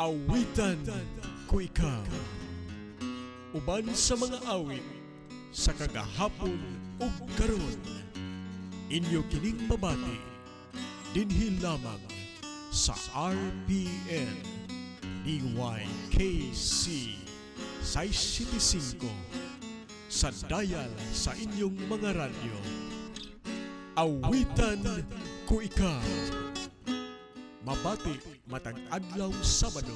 Awitan ko ikaw. Uban sa mga awit sa kagahapon ug karon. Inyo kining mabati dinhi lamang sa RPN DYKC 675 sa dial sa inyong mga radyo. Awitan ko ikaw. Mabati matag adlaw Sabado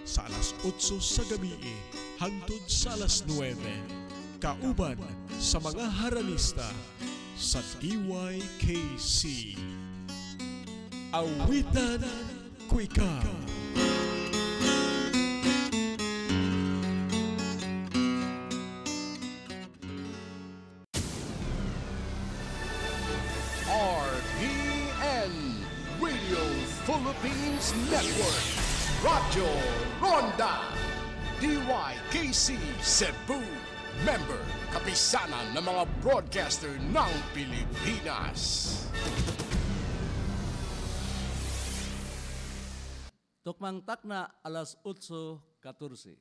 sa alas 8 sa gabi hangtod sa alas 9. Kauban sa mga haralista sa DYKC. Awitan ko ikaw. RPN Radio Philippines Network, Radyo Ronda, DYKC Cebu, member kapisanan ng mga broadcaster ng Pilipinas. Tukmang takna alas 8:14.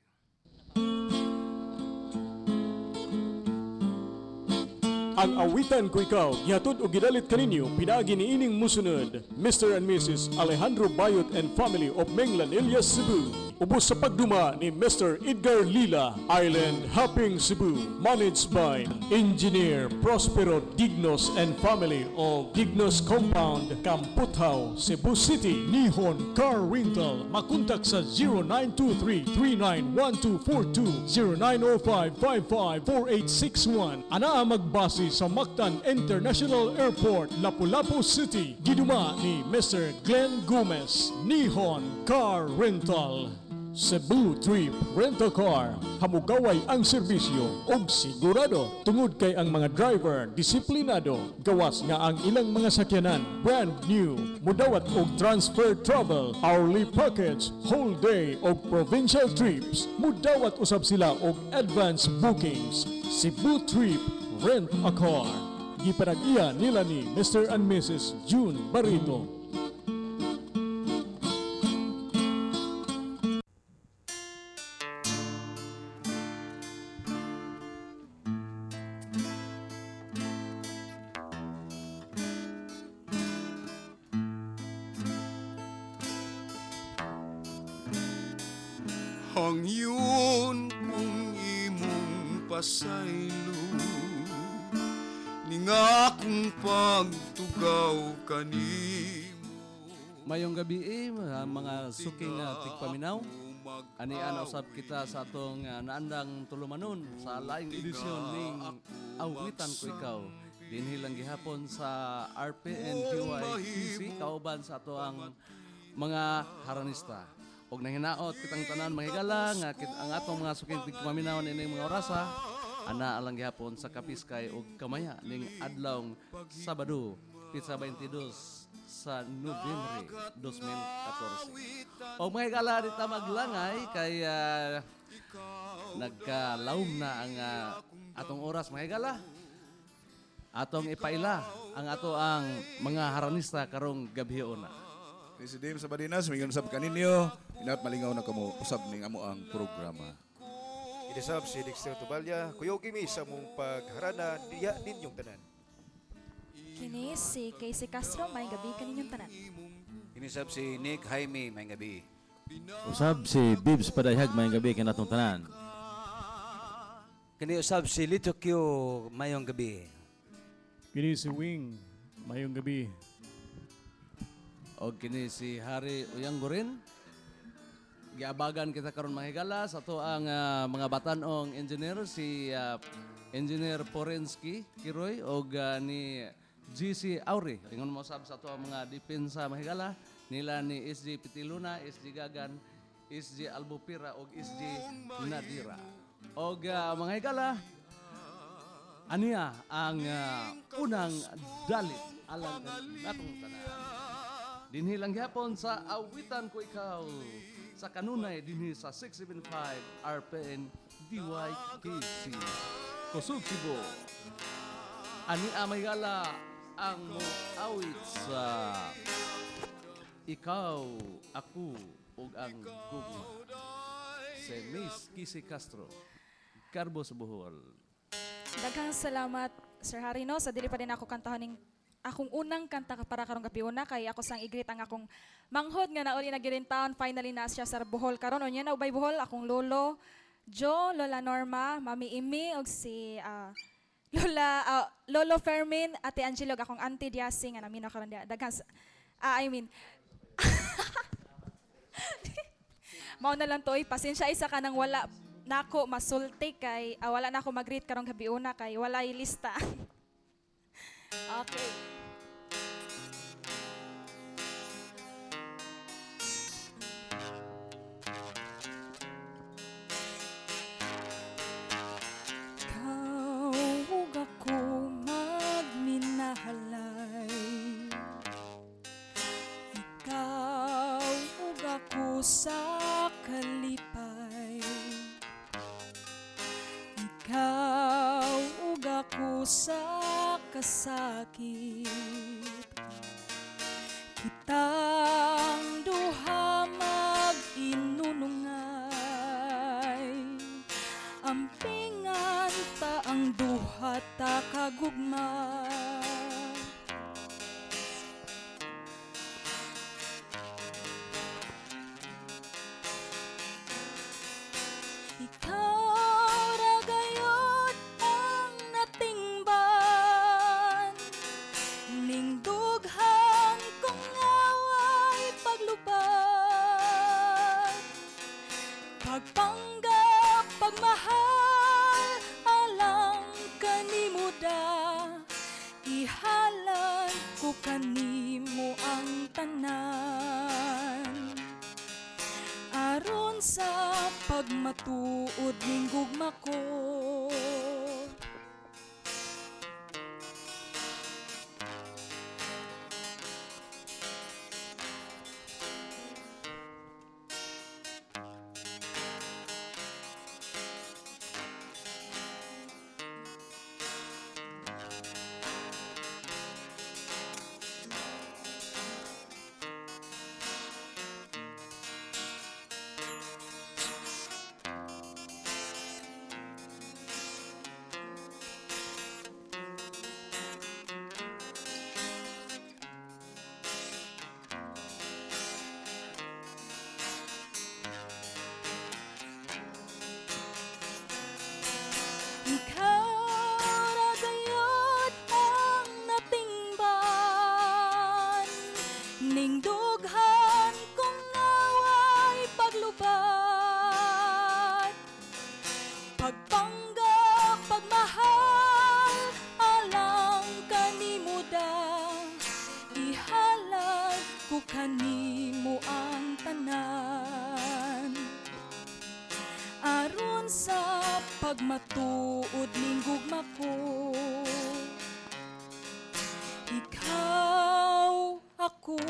Ang awitan ko ikaw, gihatod o gidalit kaninyo, pinaagi ni ining musunod, Mr. and Mrs. Alejandro Bayot and family of Menglan, Elias, Cebu. Ubos sa pagduma ni Mr. Edgar Lila, Island Hopping Cebu, managed by Engineer Prospero Dignos and family of Dignos Compound, Camputao, Cebu City. Nihon Car Rental, makontak sa 0923-391242, 0905-554861. Anaa magbase sa Mactan International Airport, Lapu-Lapu City. Giduma ni Mr. Glenn Gomez. Nihon Car Rental, Cebu Trip Rent-A-Car. Hamugaway ang serbisyo og sigurado tungod kay ang mga driver disiplinado. Gawas nga ang ilang mga sakyanan brand new. Mudawat og transfer travel, hourly package, whole day og provincial trips. Mudawat usab sila og advance bookings. Cebu Trip Rent-A-Car. Gipanag-iya nila ni Mr. and Mrs. June Barito. Hangyon kung imong pasaylo, ninga kung pagtugaw kanimo. Mayong gabi mga suking tigpaminaw. Ani ana usab kita sa atong naandang tulumanon sa laing edisyon ning Awitan ko ikaw. Dinhi lang gihapon sa RPN DYKC kauban sa ato ang mga haranista. Og nahinaot kitang tanan mahigala nga ang atong mga suking tigpaminaw ining mga orasa ana alang gihapon sa Kapiskay og Kamaya ning adlawng Sabado, Pizza 22 sa Nobyembre 2014. O mga higala dita maglangay kay nagkalawom na ang atong oras mga higala. Atong ipaila ang ato ang mga haranista karong gabhion na. Si Dave Sabadinas, mingon sab kaninyo, inaot malingaw na kamo usab ning amo ang programa. Idisab si Dexter Tubalya, kuyogi mi sa mong pagharana diya ninyong tanan. Kini si Casey Castro, may gabi kaninyong tanan. Inisab si Nick Jaime, may gabi. Usab si Bibs Padayhag, may gabi kanatong tanan. Kini usab si Lito Q, mayong gabi. Kini si Wing, mayong gabi. O kini si Hari Uyanggurin. Giabagan kita karon mahigala sa to ang mga batanong engineer si Engineer Porensky Kiroy o ni GC Auri. Ingon mo sab sa to ang mga depensa mahigala nila ni SG Pitiluna, SG Gagan, SG Albupira o SG Nadira. O mga higala aniya ang unang dalit alang natong tanan. Dinhi lang gihapon sa Awitan ko ikaw sa kanunay dinhi sa 675 RPN DYKC Kusog Cebu. Ani amay gala ang awit sa ikaw, ako, ug ang gugma. Si Miss Kisi Castro, Carbo sa Bohol. Daghang salamat, Sir Harry, no? Sa dili pa din ako kantahaning akong unang kanta para karong gabi una kay ako sang igreet ang akong manghod nga nauli na girin taon finally na siya sa Bohol karon unya na ubay Bohol akong lolo Jo, Lola Norma, Mami Imi ug si Lolo Fermin, Ate Angelo ug akong auntie Diasing nga naminaw karon dia daghang mao na lang toy pasensya isa ka nang wala nako masulti kay wala na ako mag-greet karong gabi una kay walay lista. Okay. Ikaw ug ako magminahalay. Ikaw ug ako sa kalipay. Ikaw ug ako sa kasakit. Kitang duha mag-inunungay. Ampingan ta ang duha ta kagugma. Pagpanggap, pagmahal, alang kanimuda, ihalad ko kanimo ang tanan. Aron sa pagmatuod ning gugma ko. Ikaw ra gayud ang natingban, ning dughan kung naway paglubat. Pagpanggap, pagmahal, alang kanimuda, ihalad ko kanimo ang tanan. Aron sa pagmatuod ning gugma ko. Ikaw, ako,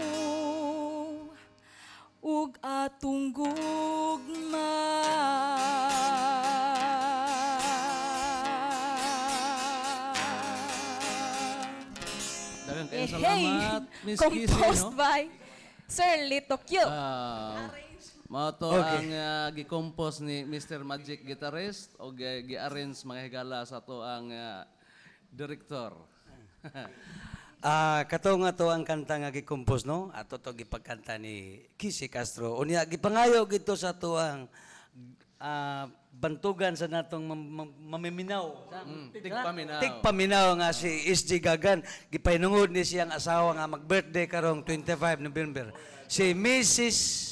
ug atong gugma. Daghang kayong salamat, Miss Kisi, Composed no? by Sir Lito Q. Mao to ang gi-compose ni Mr. Magic Guitarist o gi-arrange mga higala sa to ang director. Kato nga to ang kanta nga gi-compose, no? Ato to gipagkanta ni Kisi Castro. Unya gipangayo gito sa to ang bantugan sa natong mamiminaw. Tigpaminaw. Tigpaminaw nga si SG Gagan. Gipahinungod ni siyang asawa nga mag-birthday karong 25 November. Si Mrs.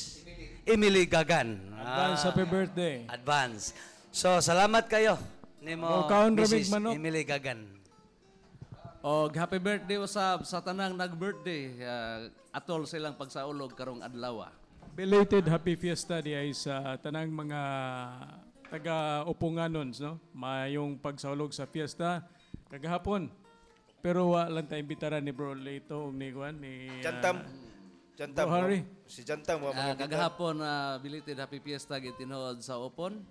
Emily Gagan. Advance happy birthday. Advance. So, salamat kayo. Nimo, kaon Mrs. ramig manok. Emily Gagan. Og happy birthday usab sa tanang nag-birthday. Atol silang pagsaulog karong adlaw. Belated happy fiesta di ay sa tanang mga taga-upunganon, no? Mayong pagsaulog sa fiesta kagahapon. Pero lang tayo imbitaran ni Bro Leito ug ni Juan ni Jantam. Jantam. Bro Harry. Si Jantam wa mga Kagahapon belated happy fiesta gitinuod sa Opon.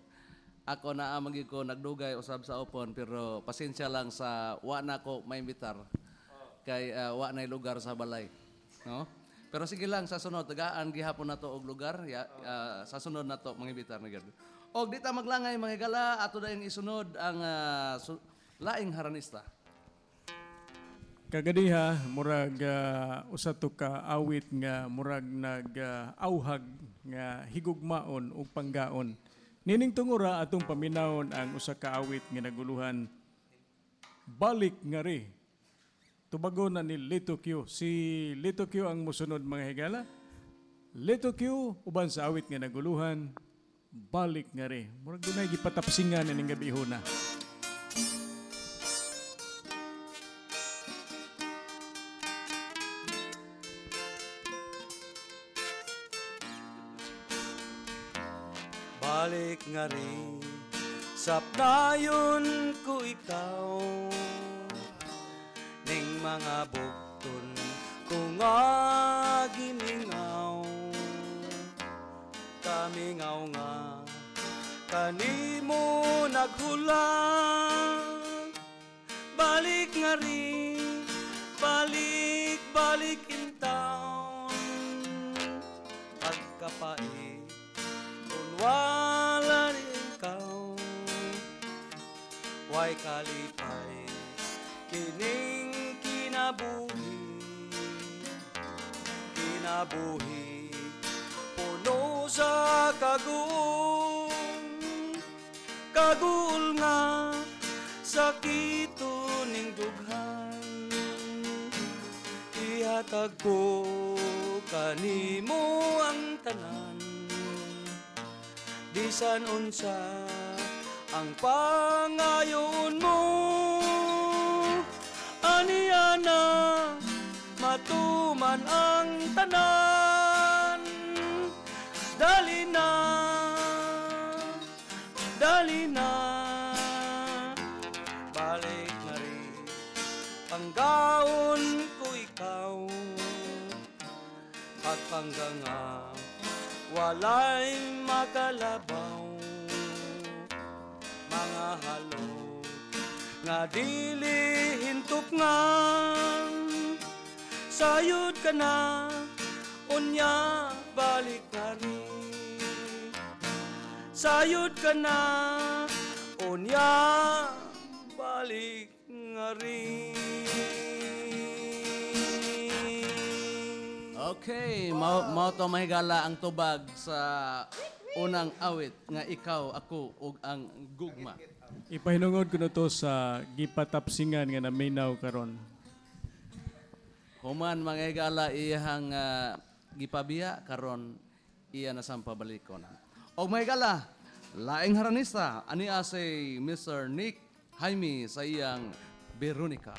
Ako na amagi ko nagdugay usab sa Opon pero pasensya lang sa wa na ko maimbitar kay wa na lugar sa balay, no? Pero sige lang, sa sunod, tagaan gihapon na to og lugar. Sa sunod na to, mga ibitar na gado. Og di ta maglangay, mga higala, ato dahil isunod ang laing haranista. Kagadiha, murag usa to ka awit nga murag nag-auhag nga higugmaon ug panggaon. Nining tungura atong paminawon ang usa ka awit nga naguluhan Balik nga ri. Tubago na ni Lito Q. Si Lito Q ang musunod mga higala. Lito Q uban sa awit nga naguluhan Balik nga ri. Murag dunay gipatapsingan ning gabihon na. Balik nga rin, sapnayon ko ikaw, ning mga bukton ko nga gimingaw. Kamingaw nga, kanimo naghulang. Balik nga rin, balik in town. Pagkapait, wala rin ikaw, way kalipay, kining kinabuhi, puno sa kagul nga, sakito ning dughan, ihatag ko kanimo ang tanan. Bisan unsa ang pangayon mo, aniana matuman ang tanan. Dali na, balik na rin, panggaon ko ikaw, pagpangganga walay makalabaw, mga halot nga dili hintop nga, sayod ka na, unya balik na rin. Sayod ka na, unya balik nga rin. Okay, mao to mahigala ang tubag sa unang awit nga ikaw, ako, ug ang gugma. Ipahinungod ko na to sa gipatapsingan nga naminaw karon. Human mga higala iyang gipabiya karon iya na sampabalikon. Og mga higala, laing haranista ania si Mr. Nick Jaime sa iyang Veronica.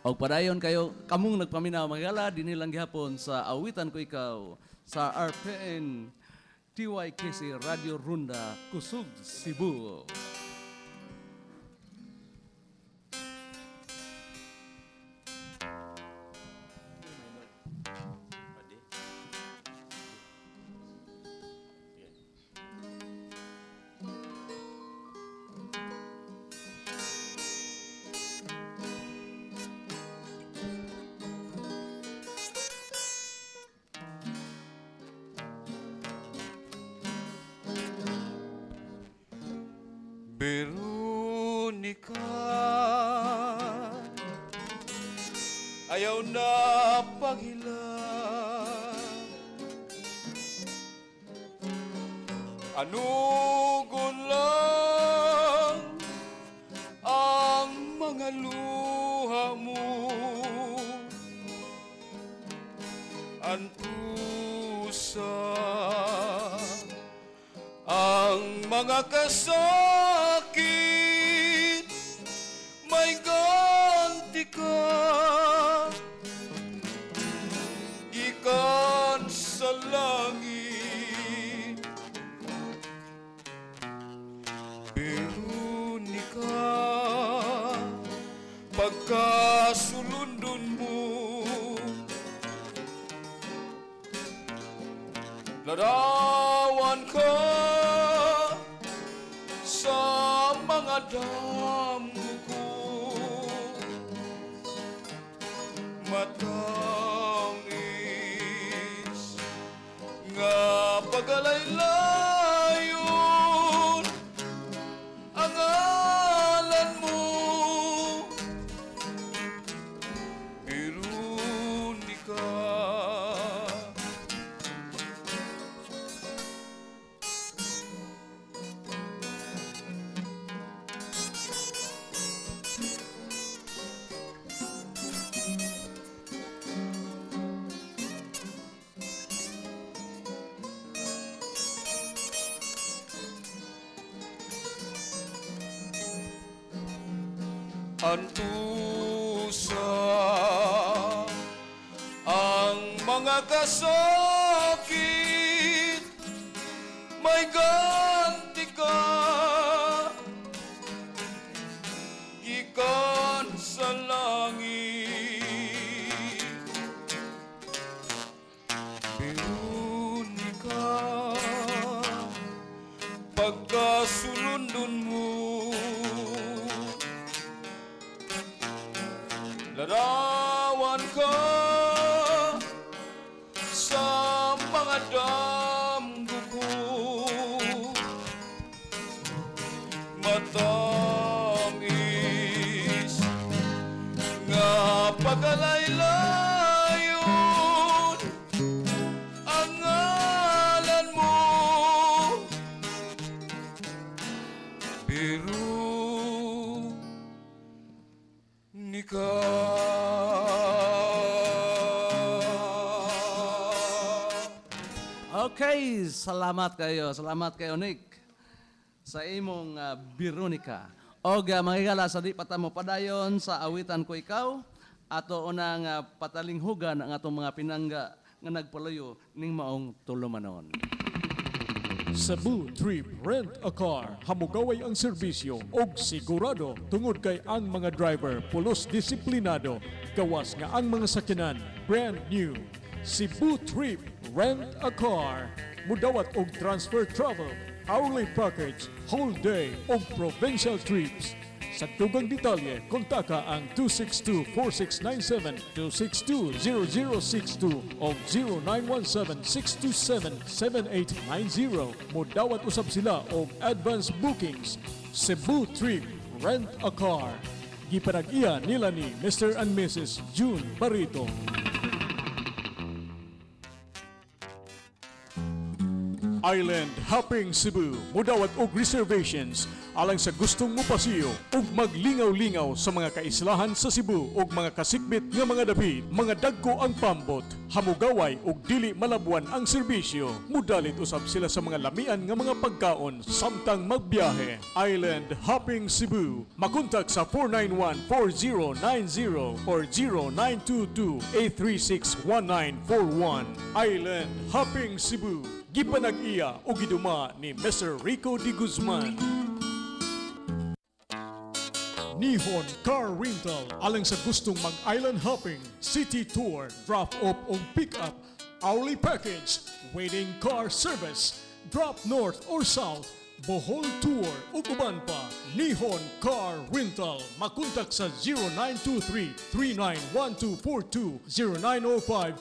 Og padayon kayo, kamong nagpaminaw mga higala, dinilang gihapon sa awitan ko ikaw sa RPN DYKC Radio Runda, Kusug, Cebu. Veronica, ayaw na paghila. Anugon lang ang mga luha mo, antusa ang mga kasakit, may ganti ka, ikan sa langit. Veronica, pagkasulundon mo, larawan ka sa mga damo ko, pagalaylayon ang ngalan mo, Veronica. Antusa ang mga kasakit, may ganti ka gikan sa langit. Veronica, pagkasulundon mo, larawan ka sa mga damgo ko, matamis nga pagalaylayon ang ngalan mo, Veronica. Okay, salamat kayo Nick sa imong Veronica. Og mga higala sa di patamo padayon sa awitan ko ikaw ato unang patalinghugan ang atong mga pinangga nga nagpalayo ning maong tulumanon. Cebu Trip Rent a Car. Hamugaway ang serbisyo og sigurado tungod kay ang mga driver pulos disiplinado. Gawas nga ang mga sakyanan brand new. Cebu Trip Rent a Car. Mudawat og transfer travel, hourly package, whole day og provincial trips. Sa dugang detalye, kontaka ang 262-4697, 262-0062 o 0917-627-7890. Mudawat usab sila og advance bookings. Cebu Trip Rent a Car. Gipanag-iya nila ni Mr. and Mrs. June Barito. Island Hopping Cebu. Mudawat og reservations alang sa gustong mopasiyo ug maglingaw-lingaw sa mga kaislahan sa Cebu ug mga kasikbit nga mga dapit, mga dagko ang pambot, hamugaway ug dili malabuan ang serbisyo. Mudalit usab sila sa mga lamian nga mga pagkaon samtang magbiyahe. Island Hopping Cebu. Makontak sa 491-4090 or 0922-836-1941. Island Hopping Cebu. Gipanag-iya o giduma ni Mr. Rico D. Guzman. Nihon Car Rental alang sa gustong mag-island hopping, city tour, drop-off o pick-up, hourly package, waiting car service, drop north or south, Bohol Tour ug uban pa. Nihon Car Rental. Makontak sa 0923-391242,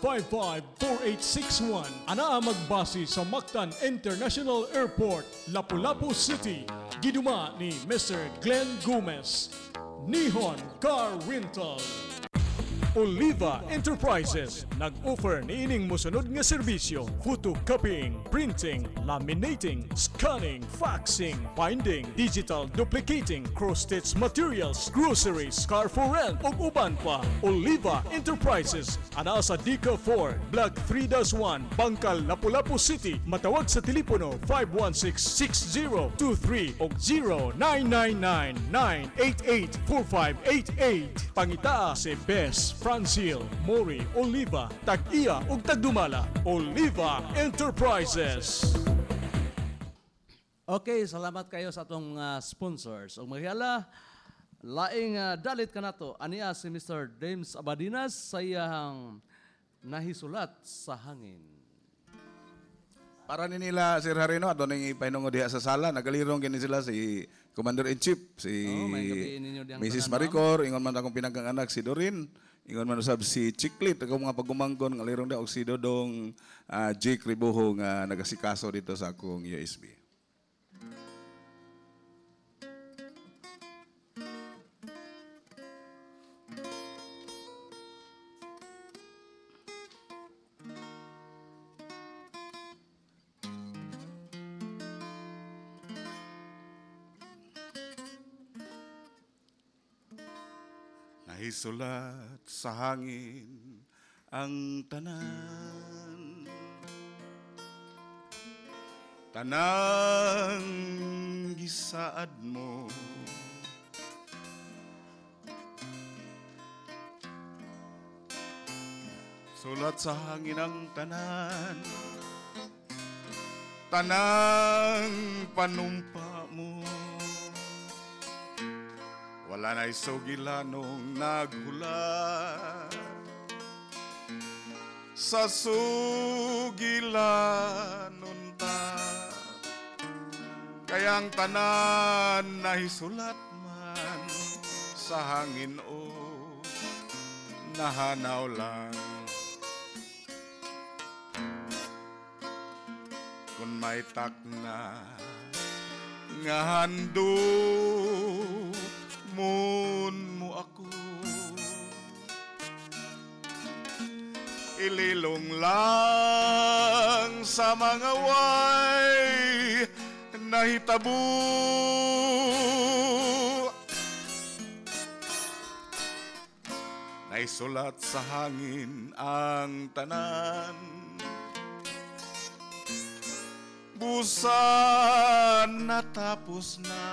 0905-554861. Anaa magbase sa Mactan International Airport, Lapu-Lapu City. Giduma ni Mr. Glenn Gomez. Nihon Car Rental. Oliva Enterprises nag-offer ni ining mosunod nga serbisyo: photocopying, printing, laminating, scanning, faxing, binding, digital duplicating, cross-stitch materials, groceries, car for rent ug uban pa. Oliva Enterprises ana sa Dica 4, Block 3-1, Bangkal, Lapu-Lapu City. Matawag sa telepono 516-6023 ug 0999-988-4588. Pangita si Best Francil, Mori, Oliva, Tag-iya ug Tagdumala. Oliva Enterprises. Okay, salamat kayo sa atong sponsors. O maghiala, laing dalit ka na to. Aniya si Mr. James Abadinas sa iyang nahisulat sa hangin. Para ni nila Sir Harino ato ning ipahinungod diha sa sala nagalirong kini sila si Commander-in-Chief si may gabi ninyo diyang Mrs. tanan, Maricor ingon man akong pinanggang anak si Dorin ingon man usab si Chiclit ako mga pagumanggon ngalirong daw og si Dodong Jake Ribuho nga nagasikaso dito sa akong USB. Naisulat sa hangin ang tanan, tanang gisaad mo, sulat sa hangin ang tanan, tanang panumpa mo. Wala na'y sugilanong naghula sa sugilanon ta. Kayang tanan na hisulat man sa hangin o nahanaw lang. Kung may takna nga hando mun mo ako ililong lang sa mga way nahitabo naisulat sa hangin ang tanan busan natapos na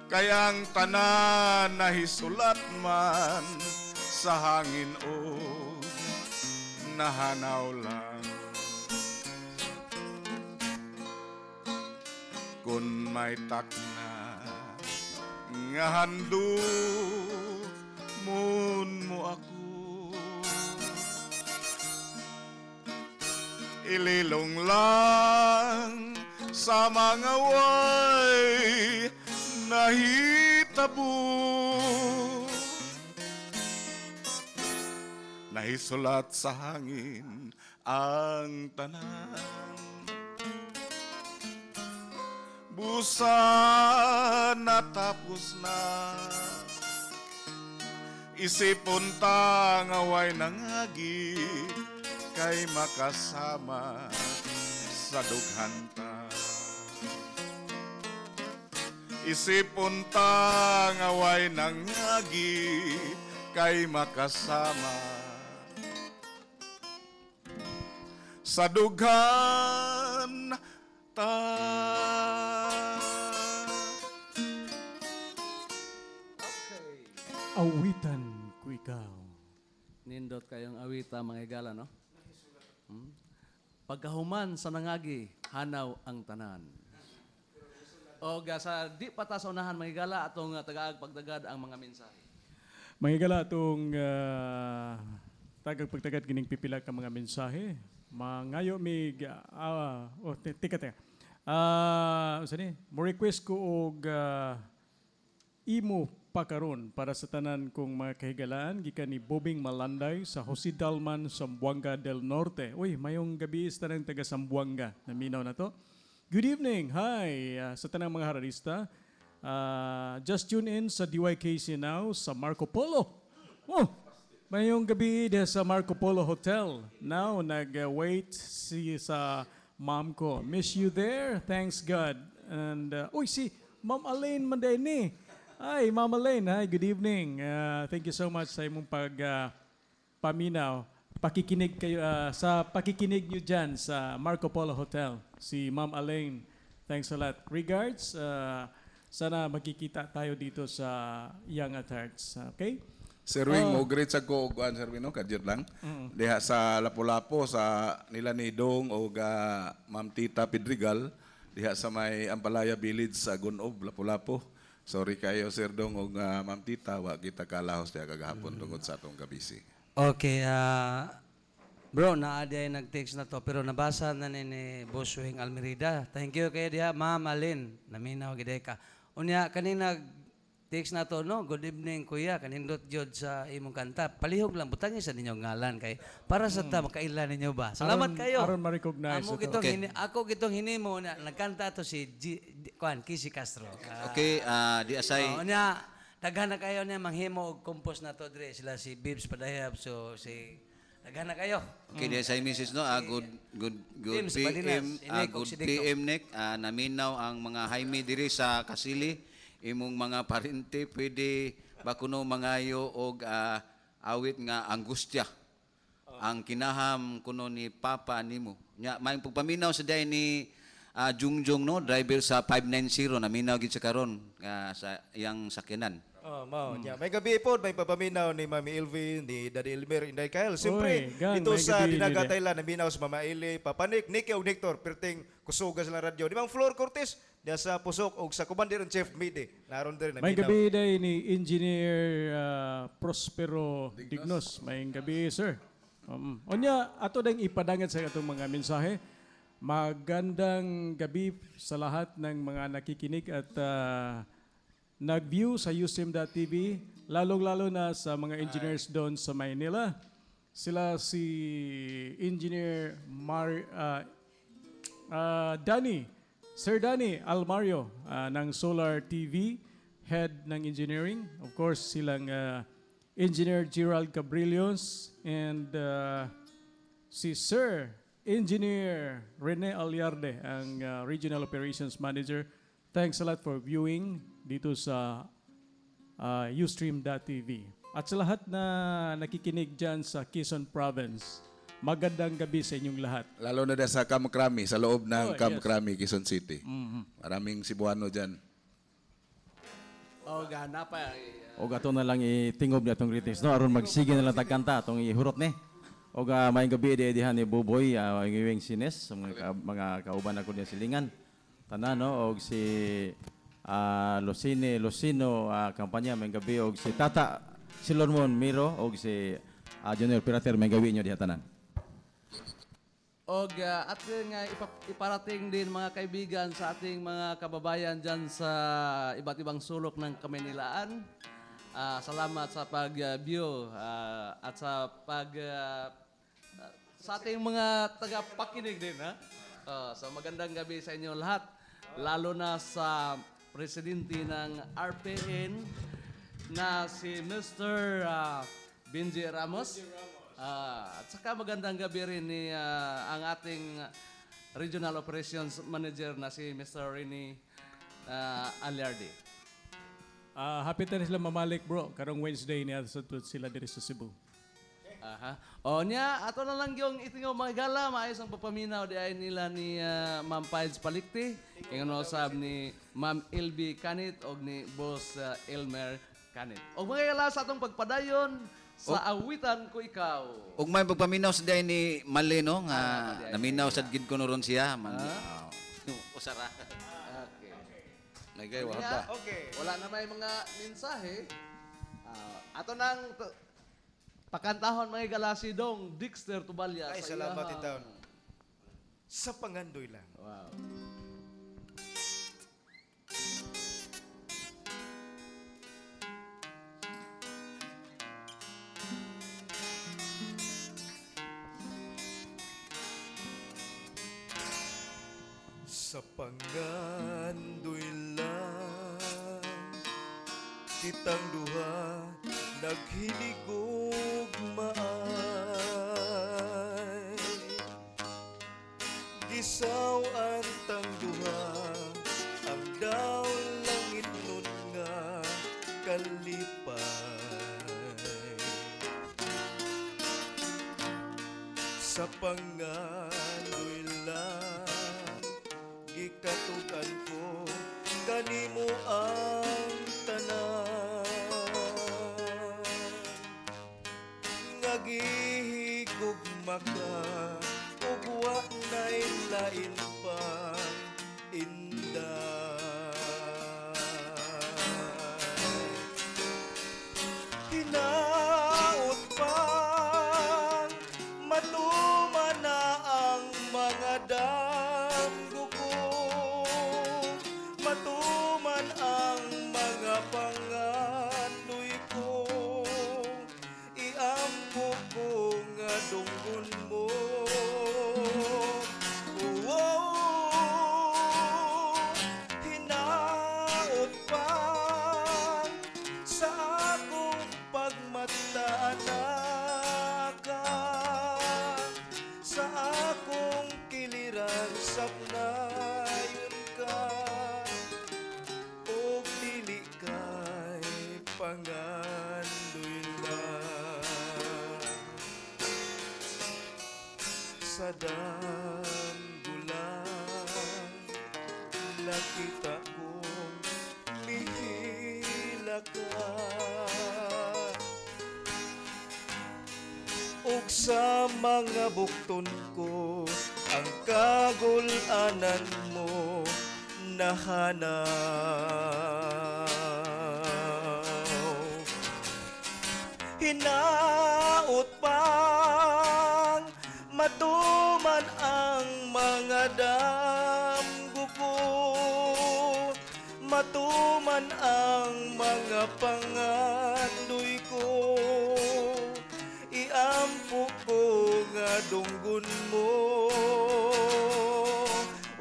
kayang tanan na hisulat man sa hangin o nahanaw lang. Kung may takna nga hando mun mo ako ililong lang sa mga way nahitabo nahisulat sa hangin ang tanan busan natapos na isipon ta ngaway nangagi kay makasama sa dughanta isipon ta ngaway nangagi kay makasama sa dughan ta. Awitan ko ikaw. Nindot kayong awita mga higala, no? Pagkahuman sa nangagi, hanaw ang tanan. O sa di pata sa unahan mga higala atong tagaag pagtagad ang mga mensahe. Mga higala atong tagag pagtagad kining pipila ka mga mensahe. Mangayo mig teka. Mo request ko og imo pakaron para sa tanan kong mga kahigalaan gikan ni Bobing Malanday sa Jose Dalman, Zamboanga del Norte. Uy, mayong gabi sa tanang taga Zamboanga. Naminaw na to. Good evening. Hi sa tanang mga hararista. Just tune in sa DYKC now sa Marco Polo. Oh, mayong gabi sa Marco Polo Hotel. Now, nag-wait sa mom ko. Miss you there. Thanks God. And, si Ma'am Alain Mandeni. Hi, Ma'am Alain. Hi, good evening. Thank you so much sa imong paminaw. Pakikinig kayo sa pakikinig nyo dyan sa Marco Polo Hotel. Si Ma'am Alain. Thanks a lot. Regards. Sana magkikita tayo dito sa Young at Hearts. Okay? Sir Wing, mo great sa ko og Sir Wing, no? Kadjot lang. Diha sa Lapu-Lapu sa nila ni Dong o Ma'am Tita Pedregal diha sa may Ampalaya Village sa Gunob, Lapu-Lapu. Sorry kayo Sir Dong o Ma'am Tita, wa kita kalahos diha kagahapon tungod sa atong kabisi. Okay, Bro, naadi ay nag-text na to, pero nabasa na ni Boss Wing Almerida. Thank you kay diha, Ma'am Alin. Naminaw gid ka. Unya kanina text na to, no? Good evening, kuya. Kanindot jud sa imong kanta. Palihog lang, butangin sa ninyong ngalan kay para sa ta makailan ninyo ba. Salamat kayo. Aron ma-recognize Amo ito. gitong ako gitong hinimo na nagkanta to si Kisi Castro. Okay, di asay. Unya daghan na kayo niya manghimo og compose na to dire sila si Bibs Padayab so si daghan na kayo. Okay, di asay Mrs. no, good James PM, Balinas, good si Dicto. PM Nick, naminaw ang mga Jaime diri sa Kasili, imong mga parente pwede ba kuno mangayo og awit nga angustya. Ang kinaham kuno ni Papa nimo. Nya may pagpaminaw sa day ni Jungjong no, driver sa 590 naminaw gid sa karon sa iyang sakyanan. Mao nya. May gabi po, may papaminaw ni Mami Elvin, ni Daddy Elmer, Inday Kyle. Siyempre, dito sa Dinagat Thailand, naminaw sa Mama Eli, Papanik, Nicky o Nector, perting kusugas lang radyo. Di bang Flor Cortez, diya sa Pusok o sa Commander in Chief Mide. Naroon din naminaw. May gabi day ni Engineer Prospero Dignos. May gabi, sir. Onya, ato dang ipadangan sa itong mga mensahe. Magandang gabi sa lahat ng mga nakikinig at nag-view sa usim.tv, lalong-lalo na sa mga engineers doon sa Maynila. Sila si Engineer Danny, Sir Danny Almario ng Solar TV, head ng engineering. Of course, silang Engineer Gerald Cabrillos and si Sir Engineer Rene Aliarde, ang Regional Operations Manager. Thanks a lot for viewing dito sa Ustream.tv. At sa lahat na nakikinig dyan sa Quezon Province, magandang gabi sa inyong lahat. Lalo na dyan sa Kamkrami, sa loob ng Kamkrami, Quezon City. Maraming Cebuano dyan. O gana pa. O ato na lang itingob niya itong greetings. No? Aron magsige na lang tagkanta, itong ihurot ni. O may gabi dihan ni Buboy, iwing sines, mga kauban ako niya silingan. Tanan, no? O si Lucino kampanya, may gabi. O si Tata Silormon Miro, o si Junior Pirater, may gabi nyo diha tanan. Og ating iparating din mga kaibigan sa ating mga kababayan dyan sa iba't ibang sulok ng Kamaynilaan. Salamat sa pag-view at sa sa ating mga tagapakinig din. So magandang gabi sa inyo lahat. Lalo na sa presidente ng RPN na si Mr. Benji Ramos. At saka magandang gabi rin ni ang ating Regional Operations Manager na si Mr. Rene Aliarde. Happy na sila mamalik, bro. Karong Wednesday niya sila diri sa Cebu. O niya, ato na lang yung itingaw mga gala, maayos ang papaminaw di ay nila ni Ma'am Pides Palikti, yung sab ni Ma'am LB Kanit o ni Boss Elmer Kanit. O mga gala sa atong pagpadayon, sa awitan ko ikaw. Ug may pagpaminaw sa day ni Maleno nga naminaw sad gid ko ron siya. Usara. Okay. Nagay wala. Okay. Wala na may mga mensahe. Ato nang pakantahon mga galasi dong Dexter Tubalya. Ay, salamat itaon. Sa pangandoy lang. Wow. Sa pangandoy lang kitang duha naghiligog maay gisaw antang duha ang daw langit nun nga kalipay sa pangandoy lang gikatukan ko kanimo ang tanan ngagihigugma ka ug wa nay lain pang inday hinaot pang matuod dunggon mo. Oh, hinaot pa sa akong pagmataan ka, sa akong kiliran sapnayon ka, o dili kay pangandoy lang. Sa damgulan nakita kong mihila ka, ug sa mga bukton ko ang kagul-anan mo nahanaw. Hinaot pang matuman ang mga damgo ko, matuman ang mga pangandoy ko, iampo ko nga dunggon mo.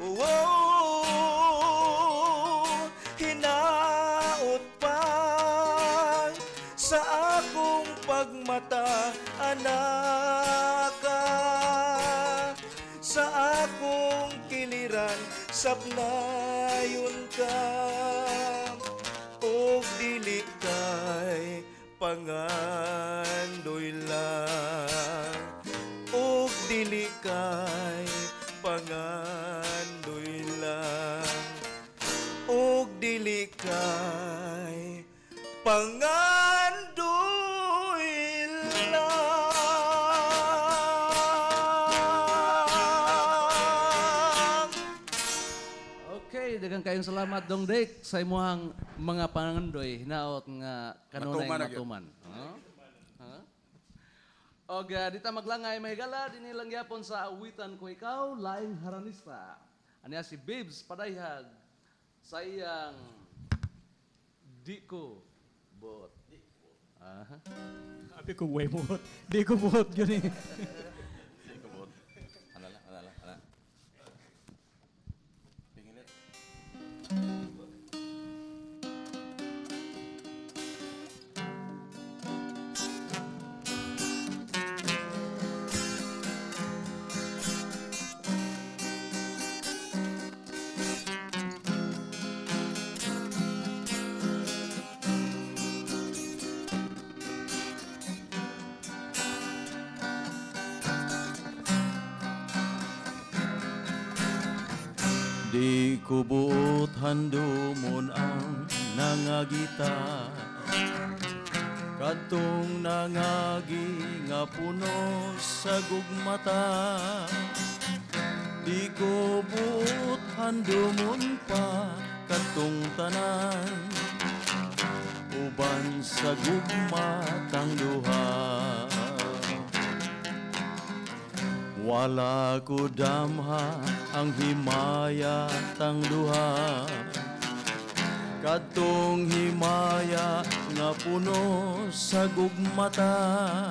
Oh, hinaot pa sa akong pagmata anaka, sa akong kiliran sapnayon ka, o dili kay pangandoy lang, o dili kay pangandoy lang, o dili kay pangandoy lang. Okay, daghang kayong salamat Dong Dick sa imuhang mga pangandoy hinaot nga kanunay Matuman na matuman. Og dita maglangay mahigala dinhi lang gyapon sa awitan ko ikaw laing haranista. Aniya si Bibs Padayhag sa iyang Di Ko Bot. Aha. Sabi ko, way buhot. Di ko buhot yun eh. Ala. Pingilit. Di ko buot handumon ang nangagita, kadtong nangagi nga puno sa gugmata. Di ko buot handumon pa kadtong tanan, uban sa gugmatang duha. Wala ko damha ang himaya tang duha, kadtong himaya nga puno sa gugmata.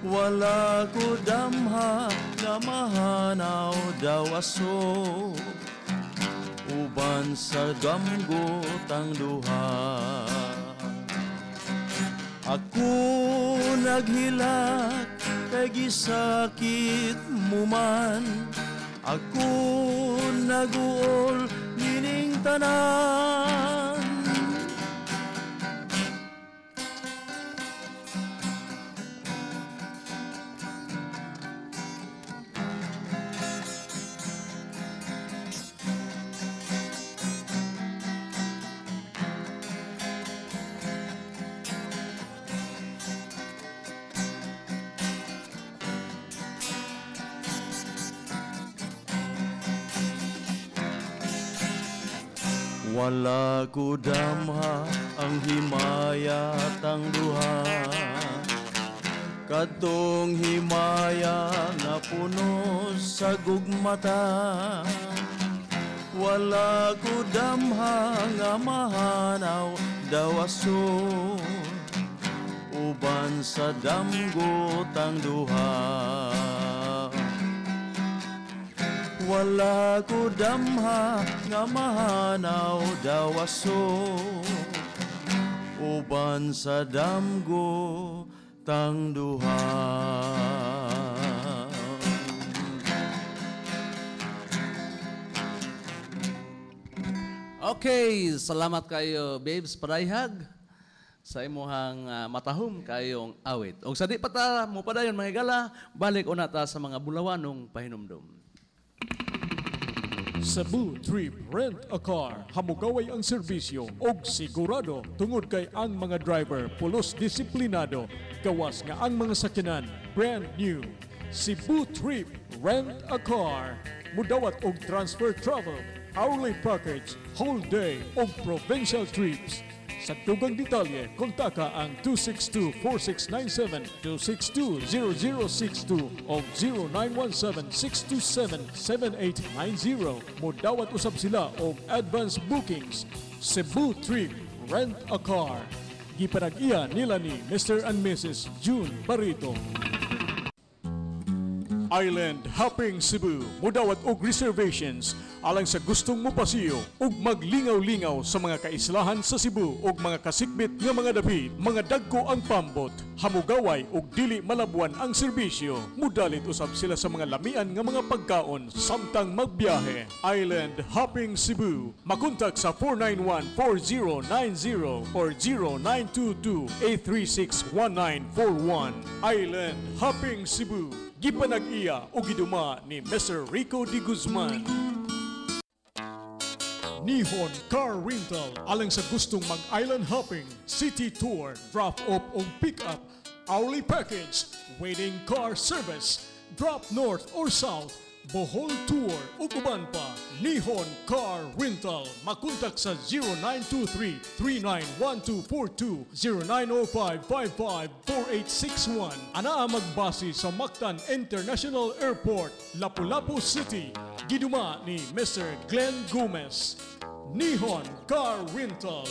Wala ko damha nga mahanaw daw aso, uban sa gamgotang duha. Ako naghilak kay gisakit mo man, ako naguol nining tanan. Wala ko damha ang himayat ang duha, kadtong himaya nga puno sa gugmata. Wala ko damha nga mahanaw daw aso, uban sa damgo tang duha. Wala ko damha nga mahanaw daw aso, uban sa damgo tang duha. Okay, salamat kayo, babes Parayhag, sa imuhang matahom kayong awit. O sa di pata mo pa dayon mga higala, balik una ta sa mga bulawanong pahinumdum. Cebu Trip Rent a Car. Hamugaway ang serbisyo og sigurado tungod kay ang mga driver pulos disiplinado. Gawas nga ang mga sakyanan brand new. Cebu Trip Rent a Car. Mudawat og transfer travel, hourly package, whole day og provincial trips. Sa dugang detalye, kontaka ang 262-4697, 262-0062 o 0917-627-7890. Mudawat usab sila og advance bookings. Cebu Trip Rent a Car. Gipanag-iya nila ni Mr. and Mrs. June Barito. Island Hopping Cebu. Mudawat og reservations alang sa gustong mopasiyo ug maglingaw-lingaw sa mga kaislahan sa Cebu ug mga kasikbit nga mga dapit, mga dagko ang pambot, hamugaway ug dili malabuan ang serbisyo. Mudalit usab sila sa mga lamian nga mga pagkaon samtang magbiyahe. Island Hopping Cebu. Makontak sa 491-4090 or 0922-836-1941. Island Hopping Cebu. Gipanag-iya o giduma ni Mr. Rico D. Guzman. Nihon Car Rental alang sa gustong mag-island hopping, city tour, drop-off o pick-up, hourly package, waiting car service, drop north or south, Bohol Tour ug uban pa. Nihon Car Rental. Makontak sa 0923-391242, 0905-554861. Anaa magbase sa Mactan International Airport, Lapu-Lapu City. Giduma ni Mr. Glenn Gomez. Nihon Car Rental.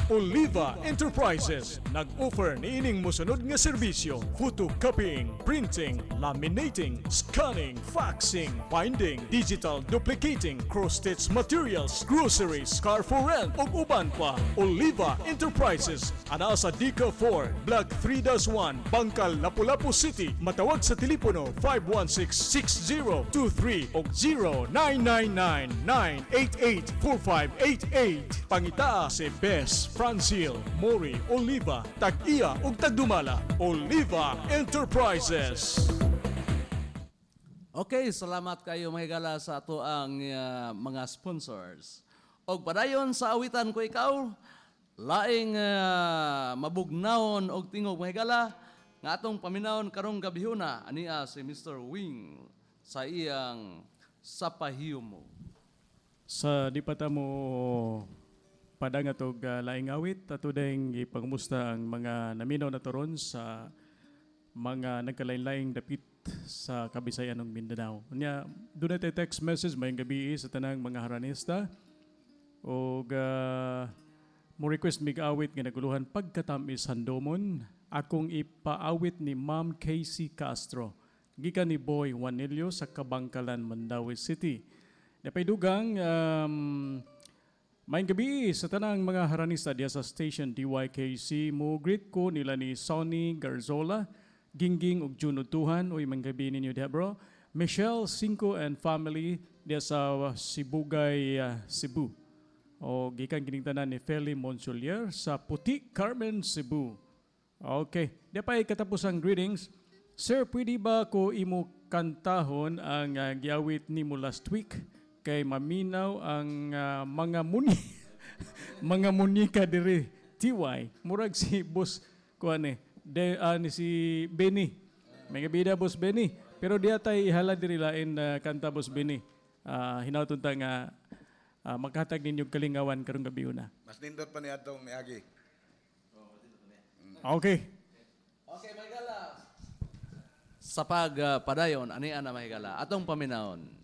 Oliva Enterprises nag-offer ni ining mosunod nga serbisyo: photocopying, printing, laminating, scanning, faxing, binding, digital duplicating, cross-stitch materials, groceries, car for rent ug uban pa. Oliva Enterprises ana sa Dica 4, Block 3-1, Bangkal, Lapu-Lapu City. Matawag sa telepono 516-6023 ug 0999-988-4588. Pangita si Best Francil, Mori, Oliva, Tag-iya ug Tagdumala. Oliva Enterprises. Okay, salamat kayo mga higala sa ato ang mga sponsors. Og padayon sa awitan ko ikaw, laing mabugnawon og tingog mga higala, nga atong paminawon karong gabihuna, ania si Mr. Wing sa iyang Sapahiyumo. Sa di pa ta mo padangat og laing awit, ato dayng ipangumusta ang mga naminaw na toron sa mga nagkalain-laing dapit sa Kabisayan ng Mindanao. Nya dunay tay text message mayong gabi sa tanang mga haranista og mo request mig awit nga naguluhan pagkatamis handomon akong ipaawit ni Ma'am Casey Castro gikan ni Boy Juanilio sa Kabangkalan, Mandawi City. Napay dugang maayong gabi sa tanang mga haranista diya sa station DYKC. Mo greet ko nila ni Sonny Garzola, Gingging ug June Utuhan. Uy, maayong gabi ninyo diya bro. Michelle Cinco and family diya sa Sibugay, Cebu. O gikan kiningtanan ni Feli Monsolier sa Puti, Carmen, Cebu. Okay, diya pa katapos ang greetings. Sir, pwede ba ko imo kantahon ang giawit nimo last week? Kay maminaw ang mga mga munika diri TY murag si boss ko ni si Benny may gabida boss Benny pero diya tay ihala diri lain kanta boss Benny hinauton ta nga maghatag ninyo kalingawan karong gabi una. Mas nindot pa ni atong miagi. Okay mahigala sa padayon ani ana mahigala atong paminawon.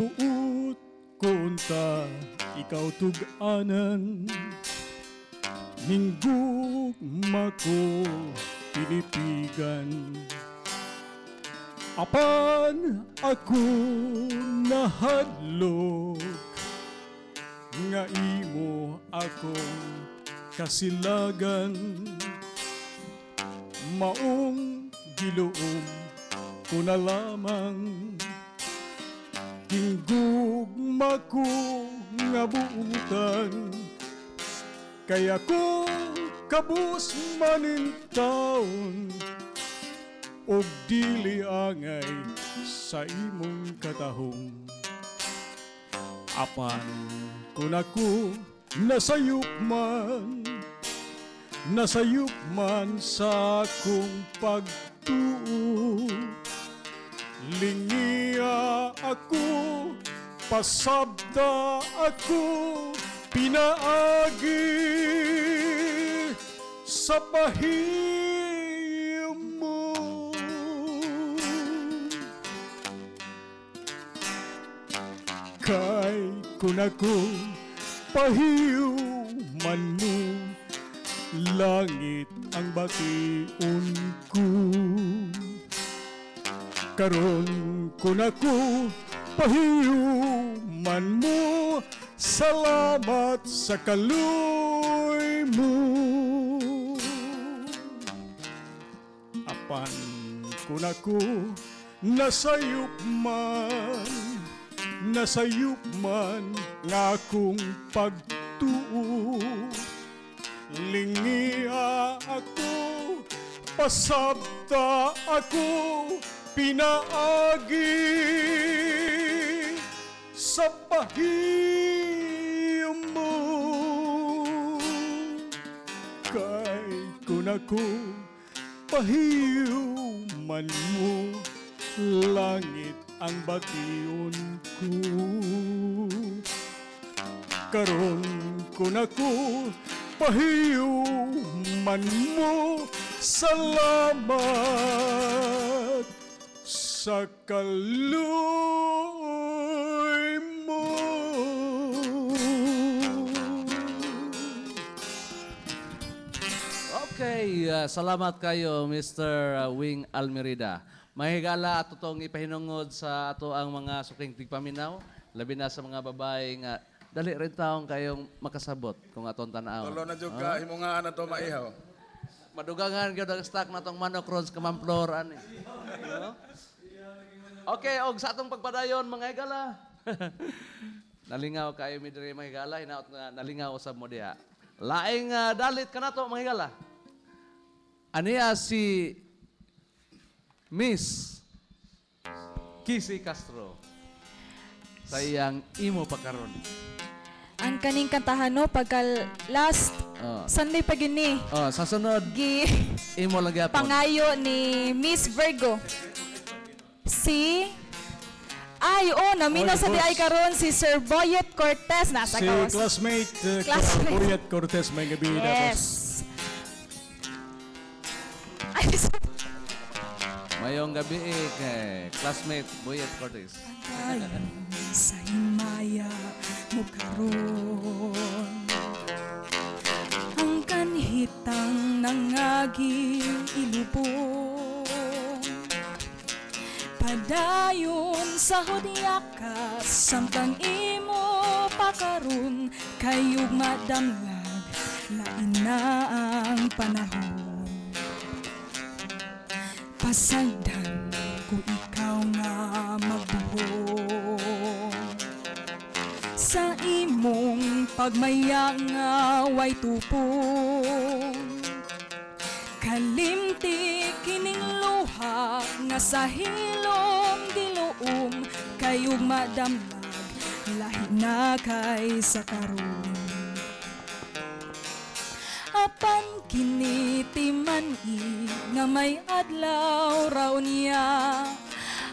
buot kunta ikaw tug-anan, minggug mako pinipigan. Apan ako nahadlok, nga imo akong kasilagan. Maong giluom ko na lamang, tinggugma ko nga buutan. Kaya ko kabus manin taon, og dili angay sa imong katahong. Apan kung ako nasayop man sa akong pagtuo, lingiya ako, pasabda ako, pinaagi sa pahiyom mo. Kay kung ako pahiuman mo, langit ang bation ko. Karon kung ako pahiuman mo, salamat sa kaluy mo. Apan kung ako nasayop man nga akong pagtuo, lingiya ako, pasabta ako, pinaagi sa pahiyom mo. Kay kung ako pahiuman mo, langit ang bation ko. Karon kung ako pahiuman mo, salamat sa kaluy mo. Okay, salamat kayo Mr. Wing Almerida. Mahigala at itong ipahinungod sa ato ang mga suking tigpaminaw, labi na sa mga babae nga dali rin taong kayong makasabot kung atong tanaw. Tolo na jud ka imo nga ana to maihaw. Madugangan gyud ang stock natong manok rolls kamamplor ani. Okay, og sa atong pagpadayon mga higala. Nalingaw kayo mi diri mga higala, hinaot nga nalingaw sa mo diha. Laing dalit kanato mga higala. Aniya si Miss Kissy Castro sa iyang imo pagkaron. Ang kaning kantahan no pagka last Sunday pa gini. Sa sunod imo lang gyapon. Pangayo ni Miss Virgo. Naminaw sa diay karon si Sir Boyet Cortez nasa si kawas. Classmate Boyet Cortez may gabi yes. Mayong gabi kay classmate Boyet Cortez. Sa himaya mo karon, ang kanhitang nangaging ilubong, padayon sa hudyakas samtang imo pakaron, kayog madamlag lain na ang panahon. Pasagdan ko ikaw nga magbuhon sa imong pagmaya nga way tupong, kalimti kining luha nga sa hilom diluom, kayog madamlag lahi na kay sa karon. Apan kinitiman nga may adlaw raw niya,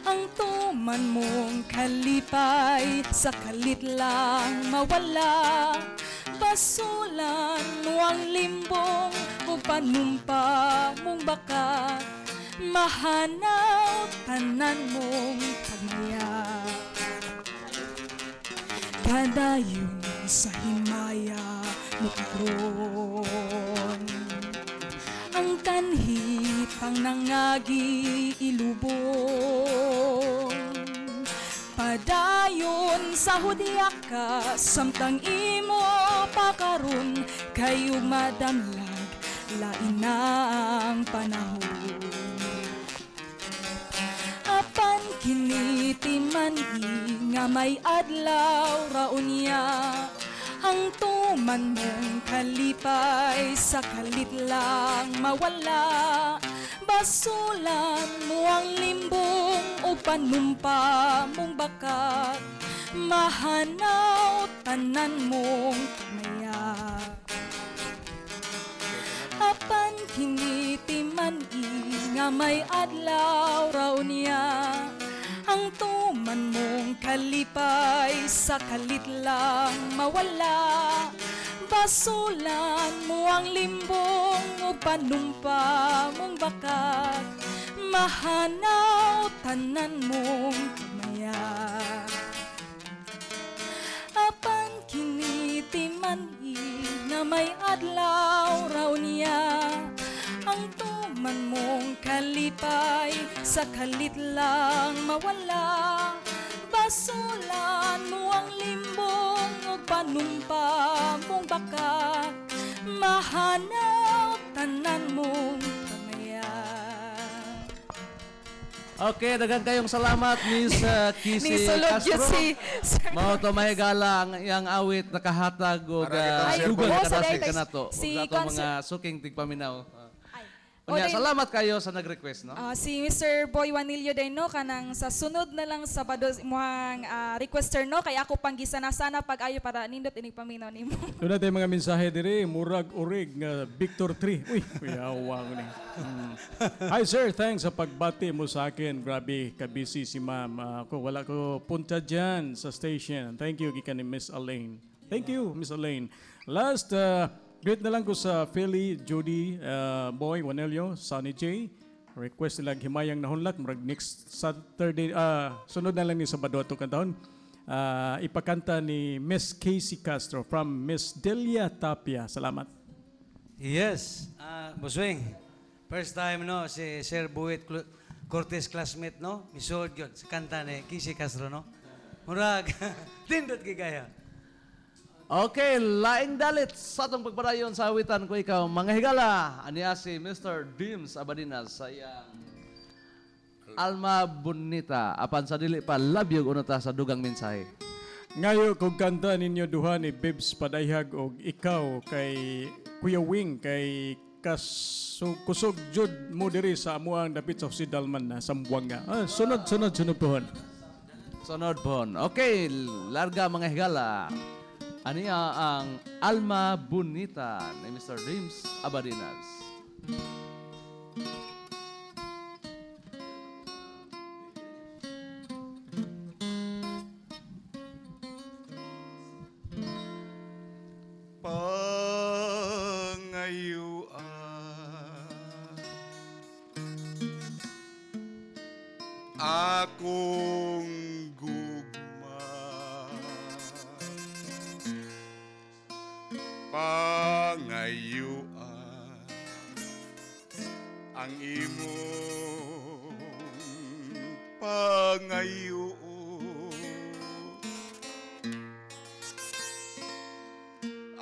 ang tuman mong kalipay sa kalit lang mawala, basulan mo ang limbong o panumpa mong baka, mahanaw tanan mong pagmaya. padayon sa himaya mo karon. Ang kanhi pang nangagi ilubong, padayon sa hudyak ka samtang imo pakaron, kayo madamlag lain na ang panahon. Apan kinitiman nga may adlaw raunya, ang tuman mong kalipay sa kalit lang mawala. Basulan mo ang limbong o panumpa mong bakat, mahanaw tanan mong kamaya. Apan kinitiman nga may adlaw raw niya, ang tuman mong kalipay sa kalit lang mawala. Basulan mo ang limbong o panumpa mong bakat, mahanaw tanan mong kamaya. Apan kinitiman nga may adlaw raw niya, ang tuman mong kalipay sa kalit lang mawala. Basulan mo ang limbong o panumpa mong bakat, mahanaw tanan mong kamaya. Okay, daghang kayong salamat, Miss Kisi Castro. Mao to mahigala ang iyang awit nakahatag og dugang kadasig kanato. Si mga suking tigpaminaw. Unya, salamat kayo sa nag-request, no? Si Mr. Boy Wanilio din, no, kanang sa sunod na lang Sabado muhang requester, no, kaya ako pang gisana-sana pag-ayo para nindot inig paminaw nimo. Doon natin mga mensahe dire, murag urig nga Victor 3. Uy, awang ni. Hi sir, thanks sa pagbati mo sa akin. Grabe, kabisi si ma'am. Ako wala ko punta dyan sa station. Thank you, gikan ni Miss Elaine. Thank you, Miss Elaine. Last, greet na lang ko sa Philly, Judy, Boy, Wanelio, Sonny J. Request nila himayang nahunlat. Murag next Saturday, sunod na lang ni Sabado ito kantahon. Ipakanta ni Miss Casey Castro from Miss Delia Tapia. Salamat. Yes, Buswing. First time, no, si Sir Buwit Cortez classmate, no? Misod yun, sa kanta ni Casey Castro, no? Murag, tindot gigaya. Okay, laing dalit sa atong pagpadayon sa awitan ko ikaw, mga higala. Aniya si Mr. Dims Abadinas sa iyang Alma Bonita. Apan sa dili pa, labyog unata sa dugang mensahe. Ngayo kung kanta ninyo duha ni Bibs Padayhag o ikaw kay Kuya Wing kay kusog jud mo diri sa amuang dapit sa Dalman na Sambuanga. Sunod pohon. Sunod pohon. Okay, larga mga higala. Aniya ang Alma Bonita ni Mr. Dims Abadinas. Akong gugma, pangayuan ang imong pangayuon,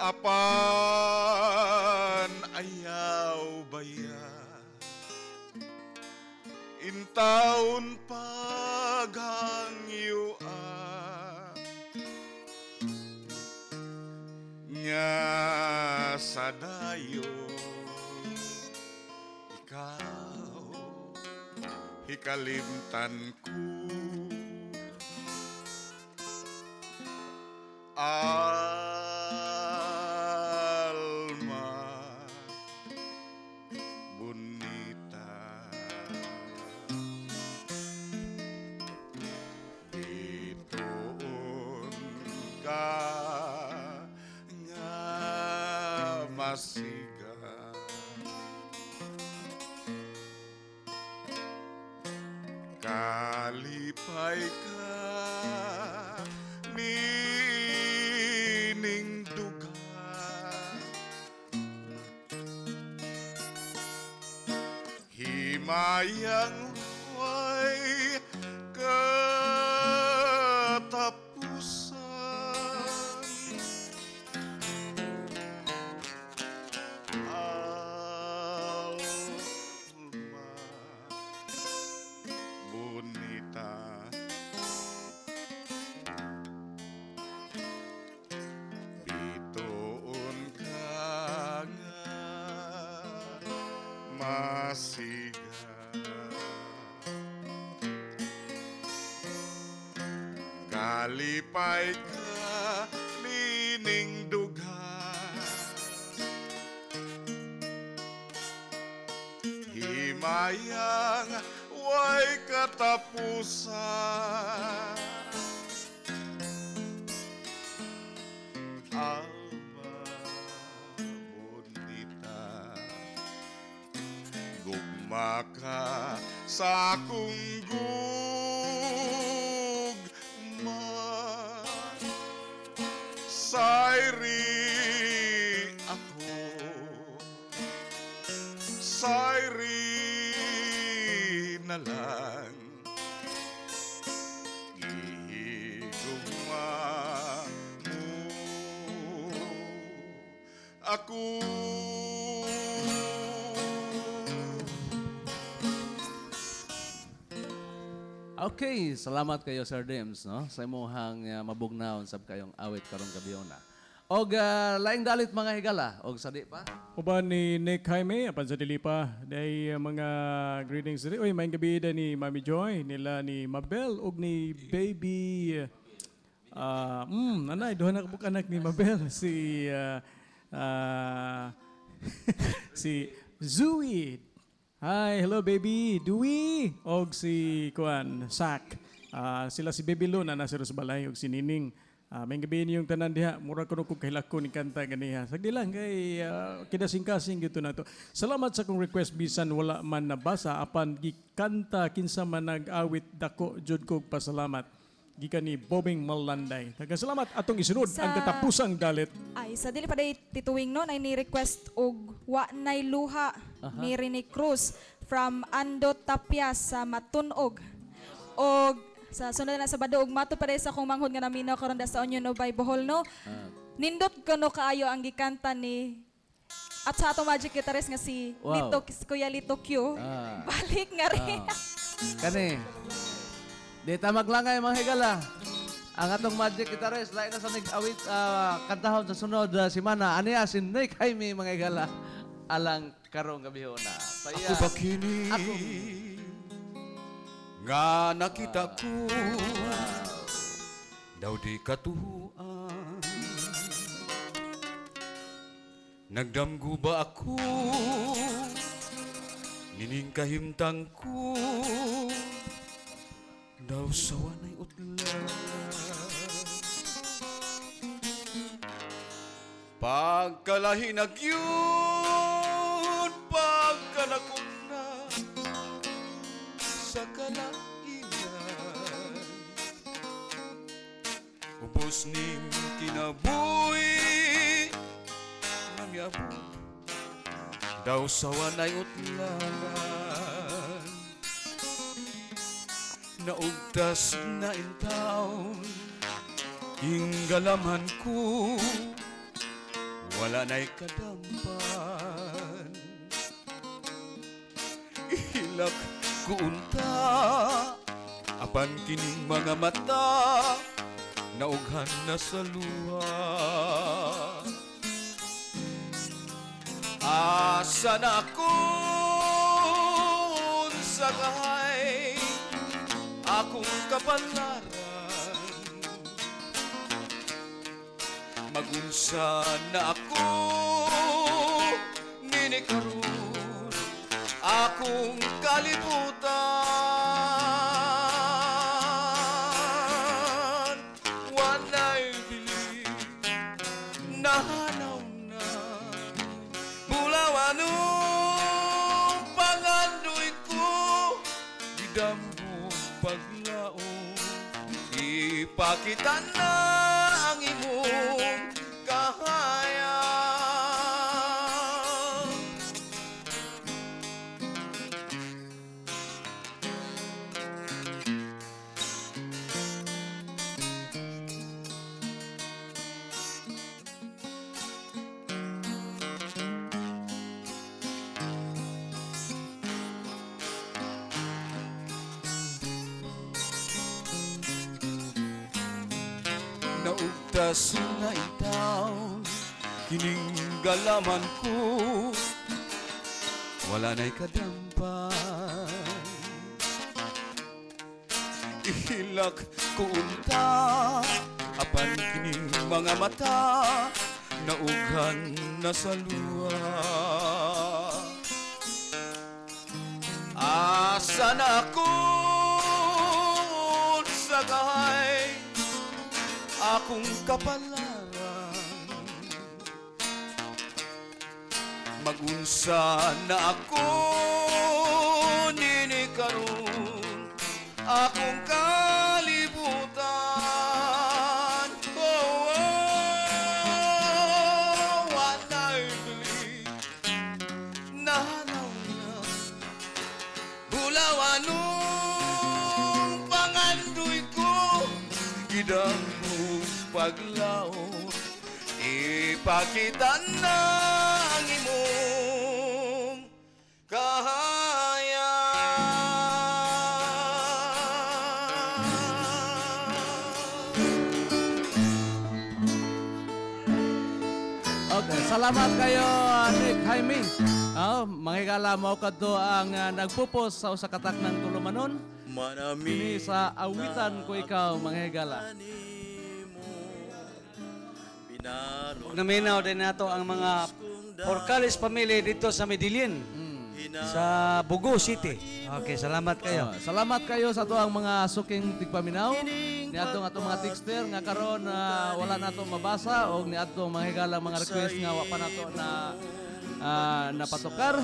apan ayaw baya intaon paghangyuan nga sa dayon ikaw hikalimtan ko Alma Bonita. Ka nga masiga kalipay ka ni himayang way katapusan. Alma bonita, bituon ka nga masiga, kalipay ka nining dugha, himayang way katapusan. Alma bonita, gugma ka sa akong gugma, sayri ako, sayri na lang, gihigugma mo ako. Okay, salamat kayo Sir Dims, no? Sa imuhang mabugnaon sab kayong awit karong gabiona. Og laing dalit mga higala, og sadi pa. Uban ni Nick Jaime, apan sa dili pa, day mga greetings diri. Oy, maayong gabi da ni Mami Joy, nila ni Mabel ug ni Baby nanay duha na kabuk anak ni Mabel si si Zui. Hi, hello baby, Dewey og si Kuan Sak. Sila si Baby Luna na sa Balay og si Nining. May gabi niyong tanan diha, mura ko kung kahilako ni kanta ganiha. Sagdi lang kay kinasing-kasing gito na to. Salamat sa kong request bisan wala man nabasa apan gikanta kinsa man nag-awit dako jud kog pasalamat. Gikan ni Bobing Malanday. Salamat atong isunod ang katapusang dalit. Ay, sa dili pa day tituwing no, ay ni-request og wa nay luha ni Rene Cruz from Ando Tapia sa Matunog. Og sa sunod na Sabado og mato pa sa akong manghod nga naminaw karon da sa Onyo Nobay Bohol no. Nindot kuno kaayo ang gikanta ni at sa atong magic guitarist nga si Lito Kuya Lito Q. Balik nga rin. Kani. Di ta maglangay mga higala. Ang atong magic guitarist lain na sa nag-awit kantahon sa sunod semana. Aniya si Nick Jaime mga higala alang karong gabihona. Ako ba kini nga nakita ko daw di katuhuan, nagdamgo ba ako nining kahimtang ko daw sa wanay utlan, pagkalahi nagyun pagkanakot na sa kalainan, ubos ning kinabuhi namyabot daw sa wanay utlan, naugtas na intaon hinggalaman ko wala na'y kadampan, hilak ko unta apan kining mga mata naughan na sa luha, asa na ako sa kahay akong kapalaran, magunsa na ako ngini karon akong kalibutan, wanay bili nahanaw na bulawan anong pangandoy ko gidamong paglaong ipakita na ang imong kahayang, Gatas nga itaw, kining galaman ko, wala na'y kadampan. Ihilak ko unta, apan kining mga mata, naughan na sa luwa. Asan ako sa gahay, akong kapalaran, magunsa na ako nini karon, akong kalibutan. Oh, oh, wala'y bili, nahalaw na, bulawanong pangandoy ko, gidang paglaon, ipakita na ang imong kahaya. Okay, salamat kayo, Nick Jaime. Manghigala mo kadto ang nagpupos sa usa ka taknang tulumanon. Ini sa awitan ko ikaw, manghigala. Naminaw din nato ang mga Porcales family dito sa Medellin, sa Bugo City. Okay, salamat kayo. Salamat kayo sa ang mga suking tigpaminaw. Ni atong mga texter nga karon wala nato mabasa o ni atong mga higalang mga request nga wa pa nato na napatukar.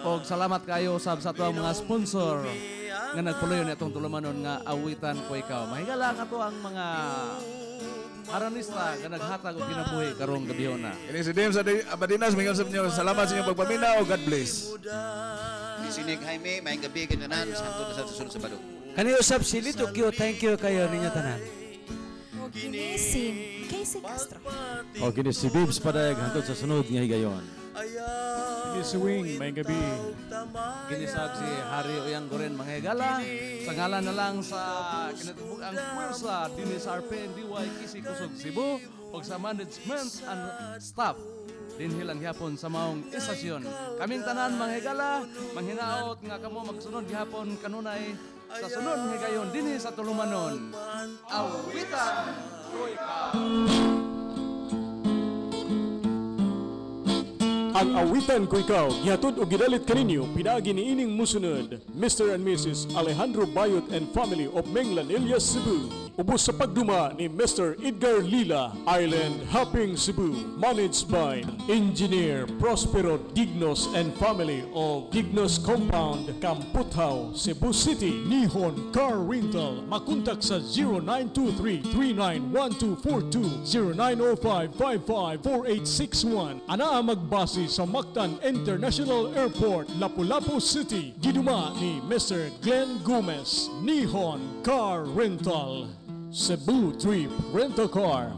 Og salamat kayo sa ato mga sponsor nga nagpuloy ni atong tulumanon nga awitan ko ikaw. Mahigala nga to ang mga aranista nga naghatag og kinabuhi karong gabihon na. Ini si Dim sa Abadinas, mingon sa inyo. Salamat sa inyong pagpaminaw. God bless. Isinig Jaime, maayong gabi kinanan sa susunod sa Bado. Kani usab si Lito Kyo, thank you kayo ninyo tanan. O ginising, Casey Castro. O kini si Bibs Padayag hantod sa sunod nga higayon. Kini si Wing, may gabi. Ginisag si Hari Uyang Goren manghigala. Sa ngalan na lang sa kinatubog ang pwersa dinhi sa RPNDY Kisi Kusog Cebu o sa management and staff dinhi lang gyapon sa maong istasyon. Kaming tanan manghigala, manghinaot nga kamo magsunod gyapon kanunay sa sunod nga higayon dinhi sa tulumanon. Awitan ko ikaw. Ang awitan ko ikaw, gihatod o gidalit kaninyo, pinaagi ni ining musunod, Mr. and Mrs. Alejandro Bayot and family of Menglan, Elias, Cebu. Ubos sa pagduma ni Mr. Edgar Lila, Island Hopping Cebu, managed by Engineer Prospero Dignos and family of Dignos Compound, Camputao, Cebu City, Nihon Car Rental. Makontak sa 0923-391242, 0905-554861. Anaa magbase sa Mactan International Airport, Lapu-Lapu City. Giduma ni Mr. Glenn Gomez, Nihon Car Rental. Cebu Trip Rental Car.